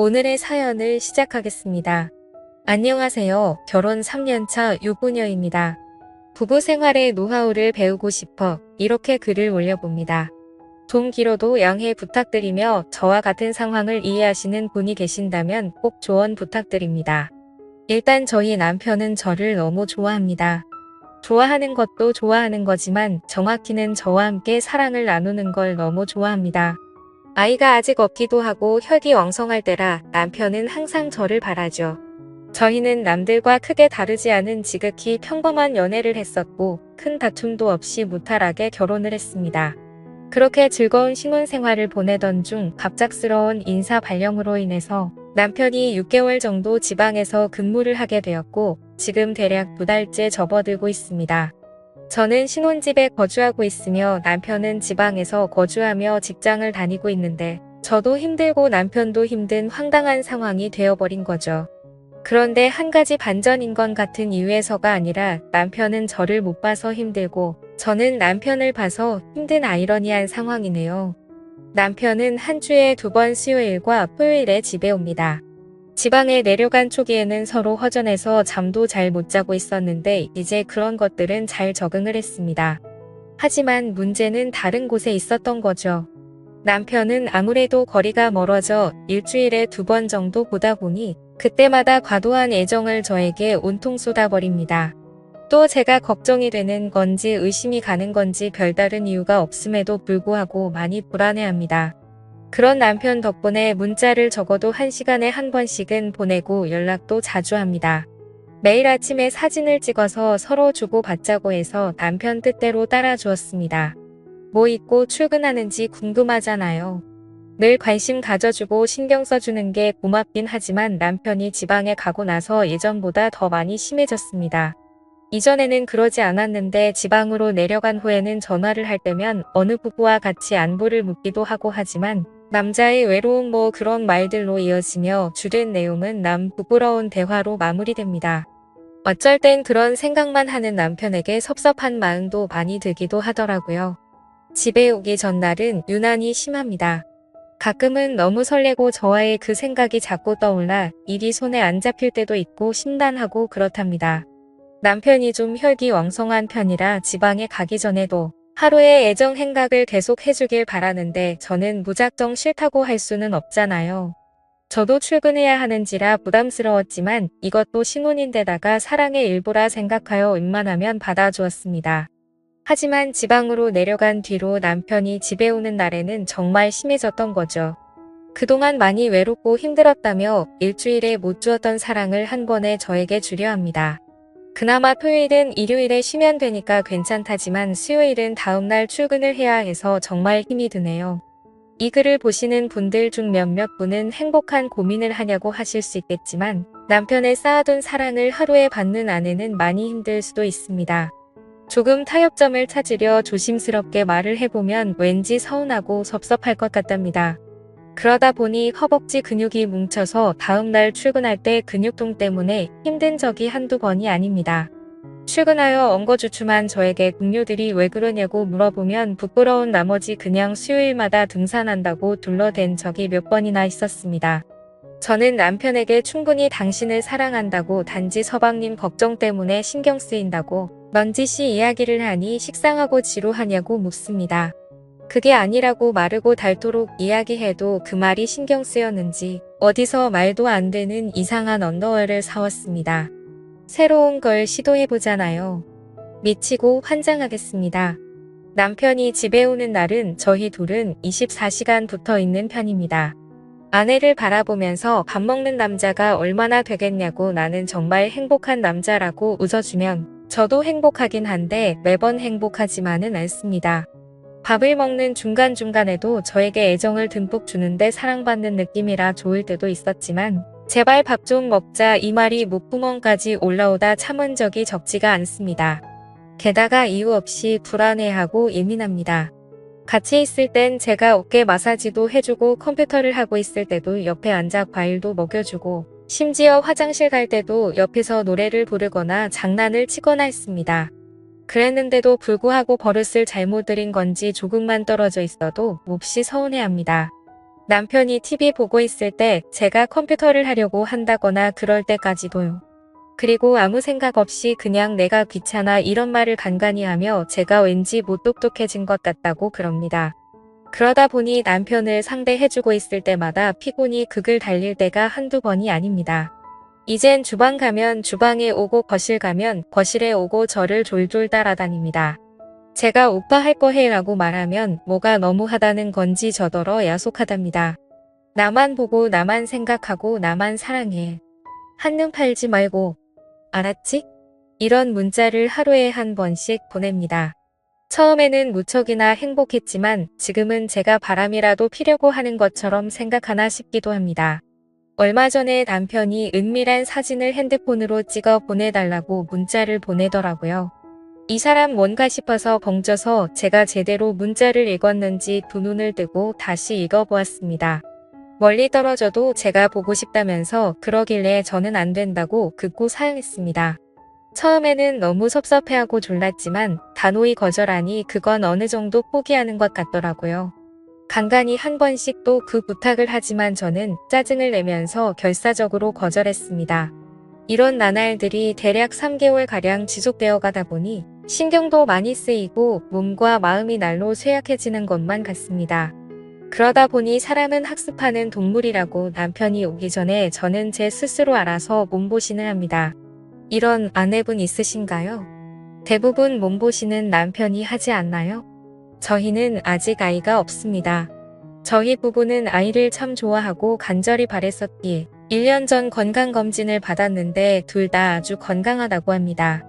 오늘의 사연을 시작하겠습니다. 안녕하세요. 결혼 3년차 유부녀입니다. 부부 생활의 노하우를 배우고 싶어 이렇게 글을 올려봅니다. 좀 길어도 양해 부탁드리며 저와 같은 상황을 이해하시는 분이 계신다면 꼭 조언 부탁드립니다. 일단 저희 남편은 저를 너무 좋아합니다. 좋아하는 것도 좋아하는 거지만 정확히는 저와 함께 사랑을 나누는 걸 너무 좋아합니다. 아이가 아직 없기도 하고 혈기왕성할 때라 남편은 항상 저를 바라죠. 저희는 남들과 크게 다르지 않은 지극히 평범한 연애를 했었고 큰 다툼도 없이 무탈하게 결혼을 했습니다. 그렇게 즐거운 신혼생활을 보내던 중 갑작스러운 인사 발령으로 인해서 남편이 6개월 정도 지방에서 근무를 하게 되었고 지금 대략 2달째 접어들고 있습니다. 저는 신혼집에 거주하고 있으며 남편은 지방에서 거주하며 직장을 다니고 있는데 저도 힘들고 남편도 힘든 황당한 상황이 되어버린 거죠. 그런데 한 가지 반전인 건 같은 이유에서가 아니라 남편은 저를 못 봐서 힘들고 저는 남편을 봐서 힘든 아이러니한 상황이네요. 남편은 한 주에 2번 수요일과 토요일에 집에 옵니다. 지방에 내려간 초기에는 서로 허전해서 잠도 잘 못 자고 있었는데 이제 그런 것들은 잘 적응을 했습니다. 하지만 문제는 다른 곳에 있었던 거죠. 남편은 아무래도 거리가 멀어져 일주일에 2번 정도 보다 보니 그때마다 과도한 애정을 저에게 온통 쏟아버립니다. 또 제가 걱정이 되는 건지 의심이 가는 건지 별다른 이유가 없음에도 불구하고 많이 불안해합니다. 그런 남편 덕분에 문자를 적어도 1시간에 한 번씩은 보내고 연락도 자주 합니다. 매일 아침에 사진을 찍어서 서로 주고받자고 해서 남편 뜻대로 따라주었습니다. 뭐 입고 출근하는지 궁금하잖아요. 늘 관심 가져주고 신경 써주는 게 고맙긴 하지만 남편이 지방에 가고 나서 예전보다 더 많이 심해졌습니다. 이전에는 그러지 않았는데 지방으로 내려간 후에는 전화를 할 때면 어느 부부와 같이 안부를 묻기도 하고 하지만 남자의 외로움 뭐 그런 말들로 이어지며 주된 내용은 남 부끄러운 대화로 마무리됩니다. 어쩔 땐 그런 생각만 하는 남편에게 섭섭한 마음도 많이 들기도 하더라고요. 집에 오기 전날은 유난히 심합니다. 가끔은 너무 설레고 저와의 그 생각이 자꾸 떠올라 일이 손에 안 잡힐 때도 있고 심란하고 그렇답니다. 남편이 좀 혈기왕성한 편이라 지방에 가기 전에도 하루의 애정 행각을 계속 해주길 바라는데 저는 무작정 싫다고 할 수는 없잖아요. 저도 출근해야 하는지라 부담스러웠지만 이것도 신혼인데다가 사랑의 일부라 생각하여 웬만하면 받아주었습니다. 하지만 지방으로 내려간 뒤로 남편이 집에 오는 날에는 정말 심해졌던 거죠. 그동안 많이 외롭고 힘들었다며 일주일에 못 주었던 사랑을 한 번에 저에게 주려 합니다. 그나마 토요일은 일요일에 쉬면 되니까 괜찮다지만 수요일은 다음날 출근을 해야 해서 정말 힘이 드네요. 이 글을 보시는 분들 중 몇몇 분은 행복한 고민을 하냐고 하실 수 있겠지만 남편의 쌓아둔 사랑을 하루에 받는 아내는 많이 힘들 수도 있습니다. 조금 타협점을 찾으려 조심스럽게 말을 해보면 왠지 서운하고 섭섭할 것 같답니다. 그러다 보니 허벅지 근육이 뭉쳐서 다음날 출근할 때 근육통 때문에 힘든 적이 한두 번이 아닙니다. 출근하여 엉거주춤한 저에게 동료들이 왜 그러냐고 물어보면 부끄러운 나머지 그냥 수요일마다 등산한다고 둘러댄 적이 몇 번이나 있었습니다. 저는 남편에게 충분히 당신을 사랑한다고 단지 서방님 걱정 때문에 신경 쓰인다고 넌지시 이야기를 하니 식상하고 지루하냐고 묻습니다. 그게 아니라고 마르고 닳도록 이야기해도 그 말이 신경 쓰였는지 어디서 말도 안 되는 이상한 언더웨어를 사왔습니다. 새로운 걸 시도해보잖아요. 미치고 환장하겠습니다. 남편이 집에 오는 날은 저희 둘은 24시간 붙어 있는 편입니다. 아내를 바라보면서 밥 먹는 남자가 얼마나 되겠냐고 나는 정말 행복한 남자라고 웃어주면 저도 행복하긴 한데 매번 행복하지만은 않습니다. 밥을 먹는 중간중간에도 저에게 애정을 듬뿍 주는데 사랑받는 느낌이라 좋을 때도 있었지만 제발 밥 좀 먹자 이 말이 목구멍까지 올라오다 참은 적이 적지가 않습니다. 게다가 이유 없이 불안해하고 예민합니다. 같이 있을 땐 제가 어깨 마사지도 해주고 컴퓨터를 하고 있을 때도 옆에 앉아 과일도 먹여주고 심지어 화장실 갈 때도 옆에서 노래를 부르거나 장난을 치거나 했습니다. 그랬는데도 불구하고 버릇을 잘못 들인 건지 조금만 떨어져 있어도 몹시 서운해합니다. 남편이 TV 보고 있을 때 제가 컴퓨터를 하려고 한다거나 그럴 때까지도요. 그리고 아무 생각 없이 그냥 내가 귀찮아 이런 말을 간간히 하며 제가 왠지 못 똑똑해진 것 같다고 그럽니다. 그러다 보니 남편을 상대해주고 있을 때마다 피곤이 극을 달릴 때가 한두 번이 아닙니다. 이젠 주방 가면 주방에 오고 거실 가면 거실에 오고 저를 졸졸 따라다닙니다. 제가 오빠 할 거 해 라고 말하면 뭐가 너무하다는 건지 저더러 야속하답니다. 나만 보고 나만 생각하고 나만 사랑해. 한눈 팔지 말고. 알았지? 이런 문자를 하루에 한 번씩 보냅니다. 처음에는 무척이나 행복했지만 지금은 제가 바람이라도 피려고 하는 것처럼 생각하나 싶기도 합니다. 얼마 전에 남편이 은밀한 사진을 핸드폰으로 찍어 보내달라고 문자를 보내더라고요. 이 사람 뭔가 싶어서 벙쪄서 제가 제대로 문자를 읽었는지 두 눈을 뜨고 다시 읽어보았습니다. 멀리 떨어져도 제가 보고 싶다면서 그러길래 저는 안 된다고 극구 사양했습니다. 처음에는 너무 섭섭해하고 졸랐지만 단호히 거절하니 그건 어느 정도 포기하는 것 같더라고요. 간간히 한 번씩 또 그 부탁을 하지만 저는 짜증을 내면서 결사적으로 거절했습니다. 이런 나날들이 대략 3개월가량 지속되어 가다 보니 신경도 많이 쓰이고 몸과 마음이 날로 쇠약해지는 것만 같습니다. 그러다 보니 사람은 학습하는 동물이라고 남편이 오기 전에 저는 제 스스로 알아서 몸보신을 합니다. 이런 아내분 있으신가요? 대부분 몸보신은 남편이 하지 않나요? 저희는 아직 아이가 없습니다. 저희 부부는 아이를 참 좋아하고 간절히 바랬었기에 1년 전 건강검진을 받았는데 둘 다 아주 건강하다고 합니다.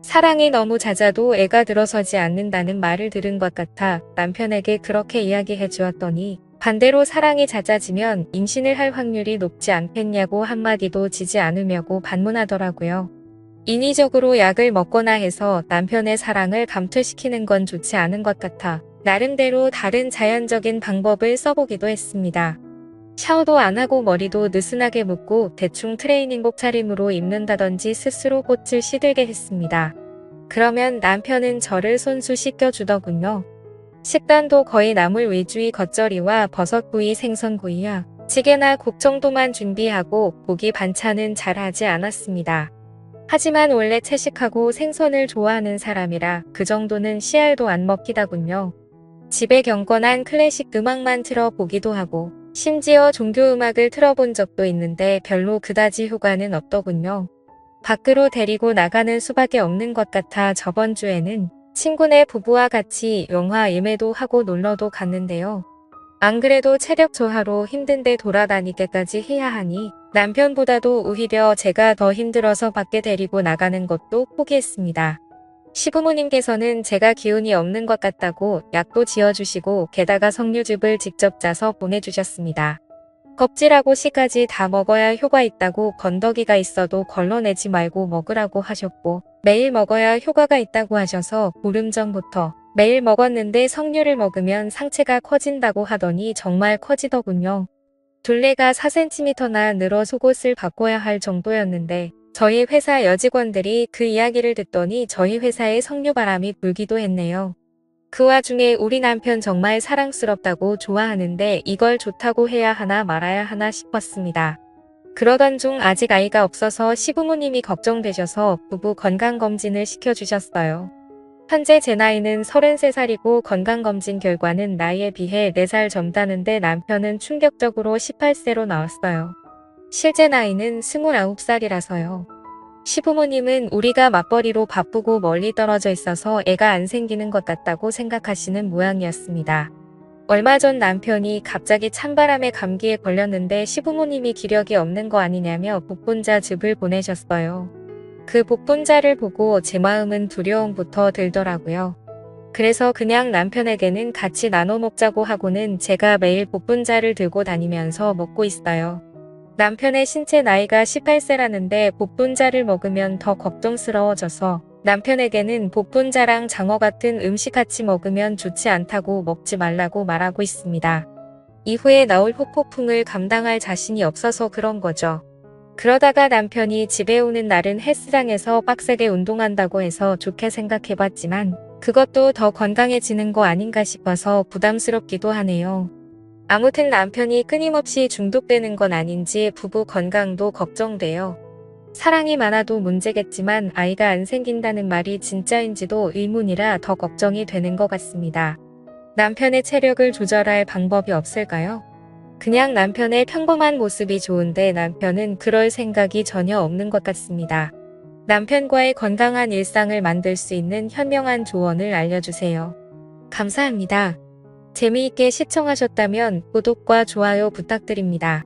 사랑이 너무 잦아도 애가 들어서지 않는다는 말을 들은 것 같아 남편에게 그렇게 이야기해 주었더니 반대로 사랑이 잦아지면 임신을 할 확률이 높지 않겠냐고 한마디도 지지 않으려고 반문하더라고요. 인위적으로 약을 먹거나 해서 남편의 사랑을 감퇴시키는 건 좋지 않은 것 같아 나름대로 다른 자연적인 방법을 써보기도 했습니다. 샤워도 안 하고 머리도 느슨하게 묶고 대충 트레이닝복 차림으로 입는다든지 스스로 꽃을 시들게 했습니다. 그러면 남편은 저를 손수 씻겨주더군요. 식단도 거의 나물 위주의 겉절이와 버섯구이 생선구이야 찌개나 국 정도만 준비하고 고기 반찬은 잘 하지 않았습니다. 하지만 원래 채식하고 생선을 좋아하는 사람이라 그 정도는 씨알도 안 먹히다군요. 집에 경건한 클래식 음악만 틀어보기도 하고 심지어 종교음악을 틀어본 적도 있는데 별로 그다지 효과는 없더군요. 밖으로 데리고 나가는 수밖에 없는 것 같아 저번 주에는 친구네 부부와 같이 영화 예매도 하고 놀러도 갔는데요. 안 그래도 체력 저하로 힘든데 돌아다니게까지 해야 하니 남편보다도 오히려 제가 더 힘들어서 밖에 데리고 나가는 것도 포기했습니다. 시부모님께서는 제가 기운이 없는 것 같다고 약도 지어주시고 게다가 석류즙을 직접 짜서 보내주셨습니다. 껍질하고 씨까지 다 먹어야 효과 있다고 건더기가 있어도 걸러내지 말고 먹으라고 하셨고 매일 먹어야 효과가 있다고 하셔서 보름 전부터 매일 먹었는데 석류를 먹으면 상체가 커진다고 하더니 정말 커지더군요. 둘레가 4cm나 늘어 속옷을 바꿔야 할 정도였는데 저희 회사 여직원들이 그 이야기를 듣더니 저희 회사에 석류바람이 불기도 했네요. 그 와중에 우리 남편 정말 사랑스럽다고 좋아하는데 이걸 좋다고 해야 하나 말아야 하나 싶었습니다. 그러던 중 아직 아이가 없어서 시부모님이 걱정되셔서 부부 건강검진을 시켜주셨어요. 현재 제 나이는 33살이고 건강검진 결과는 나이에 비해 4살 젊다는데 남편은 충격적으로 18세로 나왔어요. 실제 나이는 29살이라서요. 시부모님은 우리가 맞벌이로 바쁘고 멀리 떨어져 있어서 애가 안 생기는 것 같다고 생각하시는 모양이었습니다. 얼마 전 남편이 갑자기 찬바람에 감기에 걸렸는데 시부모님이 기력이 없는 거 아니냐며 복분자 즙을 보내셨어요. 그 복분자를 보고 제 마음은 두려움부터 들더라고요. 그래서 그냥 남편에게는 같이 나눠 먹자고 하고는 제가 매일 복분자를 들고 다니면서 먹고 있어요. 남편의 신체 나이가 18세라는데 복분자를 먹으면 더 걱정스러워져서 남편에게는 복분자랑 장어 같은 음식 같이 먹으면 좋지 않다고 먹지 말라고 말하고 있습니다. 이후에 나올 후폭풍을 감당할 자신이 없어서 그런 거죠. 그러다가 남편이 집에 오는 날은 헬스장에서 빡세게 운동한다고 해서 좋게 생각해봤지만 그것도 더 건강해지는 거 아닌가 싶어서 부담스럽기도 하네요. 아무튼 남편이 끊임없이 중독되는 건 아닌지 부부 건강도 걱정돼요. 사랑이 많아도 문제겠지만 아이가 안 생긴다는 말이 진짜인지도 의문이라 더 걱정이 되는 것 같습니다. 남편의 체력을 조절할 방법이 없을까요? 그냥 남편의 평범한 모습이 좋은데 남편은 그럴 생각이 전혀 없는 것 같습니다. 남편과의 건강한 일상을 만들 수 있는 현명한 조언을 알려주세요. 감사합니다. 재미있게 시청하셨다면 구독과 좋아요 부탁드립니다.